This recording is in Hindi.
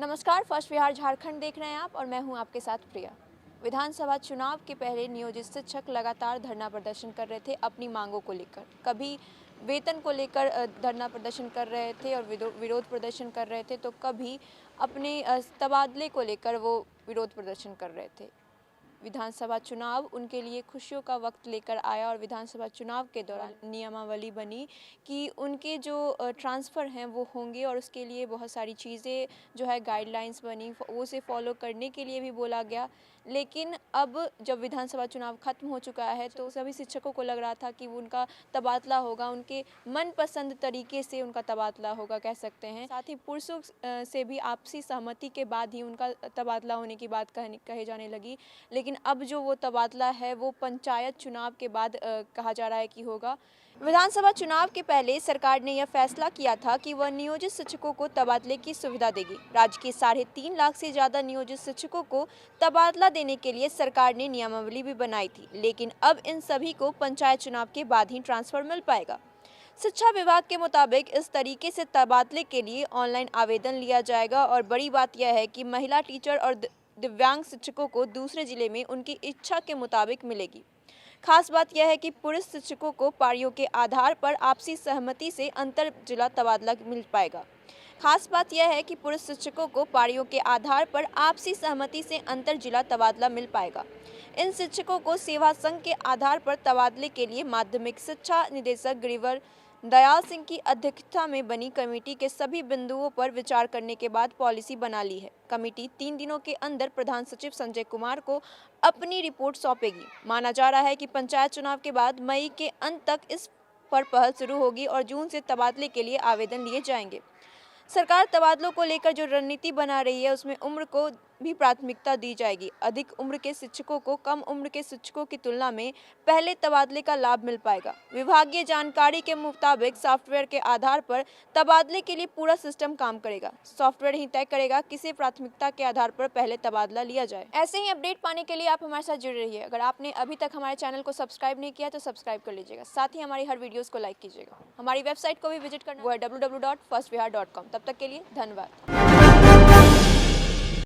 नमस्कार, फर्स्ट बिहार झारखंड देख रहे हैं आप और मैं हूं आपके साथ प्रिया। विधानसभा चुनाव के पहले नियोजित शिक्षक लगातार धरना प्रदर्शन कर रहे थे अपनी मांगों को लेकर। कभी वेतन को लेकर धरना प्रदर्शन कर रहे थे और विरोध प्रदर्शन कर रहे थे, तो कभी अपने तबादले को लेकर वो विरोध प्रदर्शन कर रहे थे। विधानसभा चुनाव उनके लिए खुशियों का वक्त लेकर आया और विधानसभा चुनाव के दौरान नियमावली बनी कि उनके जो ट्रांसफ़र हैं वो होंगे और उसके लिए बहुत सारी चीज़ें जो है गाइडलाइंस बनी, वो उसे फॉलो करने के लिए भी बोला गया। लेकिन अब जब विधानसभा चुनाव ख़त्म हो चुका है तो सभी शिक्षकों को लग रहा था कि वो उनका तबादला होगा, उनके मनपसंद तरीके से उनका तबादला होगा कह सकते हैं। साथ ही पुरुषों से भी आपसी सहमति के बाद ही उनका तबादला होने की बात कहे जाने लगी। लेकिन अब जो वो तबादला है वो पंचायत चुनाव के बाद कहा जा रहा है कि होगा। विधानसभा चुनाव के पहले सरकार ने यह फैसला किया था कि वह नियोजित शिक्षकों को तबादले की सुविधा देगी। राज्य के 3.5 लाख से ज़्यादा नियोजित शिक्षकों को तबादला देने के लिए सरकार ने नियमावली भी बनाई थी, लेकिन अब इन सभी को पंचायत चुनाव के बाद ही ट्रांसफर मिल पाएगा। शिक्षा विभाग के मुताबिक इस तरीके से तबादले के लिए ऑनलाइन आवेदन लिया जाएगा और बड़ी बात यह है कि महिला टीचर और दिव्यांग शिक्षकों को दूसरे जिले में उनकी इच्छा के मुताबिक मिलेगी। खास बात यह है कि पुरुष शिक्षकों को पारियों के आधार पर आपसी सहमति से अंतर जिला तबादला मिल पाएगा। खास बात यह है कि पुरुष शिक्षकों को पारियों के आधार पर आपसी सहमति से अंतर जिला तबादला मिल पाएगा। इन शिक्षकों को सेवा संघ के आधार पर तबादले के लिए माध्यमिक शिक्षा निदेशक गिरिवर दयाल सिंह की अध्यक्षता में बनी कमेटी के सभी बिंदुओं पर विचार करने के बाद पॉलिसी बना ली है। कमेटी 3 दिनों के अंदर प्रधान सचिव संजय कुमार को अपनी रिपोर्ट सौंपेगी। माना जा रहा है कि पंचायत चुनाव के बाद मई के अंत तक इस पर पहल शुरू होगी और जून से तबादले के लिए आवेदन लिए जाएंगे। सरकार तबादलों को लेकर जो रणनीति बना रही है उसमें उम्र को भी प्राथमिकता दी जाएगी। अधिक उम्र के शिक्षकों को कम उम्र के शिक्षकों की तुलना में पहले तबादले का लाभ मिल पाएगा। विभागीय जानकारी के मुताबिक सॉफ्टवेयर के आधार पर तबादले के लिए पूरा सिस्टम काम करेगा। सॉफ्टवेयर ही तय करेगा किसे प्राथमिकता के आधार पर पहले तबादला लिया जाए। ऐसे ही अपडेट पाने के लिए आप हमारे साथ जुड़े रहिए। अगर आपने अभी तक हमारे चैनल को सब्सक्राइब नहीं किया तो सब्सक्राइब कर लीजिएगा। साथ ही हमारी हर वीडियोज़ को लाइक कीजिएगा। हमारी वेबसाइट को भी विजिट करना, वो है www.firstbihar.com। तब तक के लिए धन्यवाद।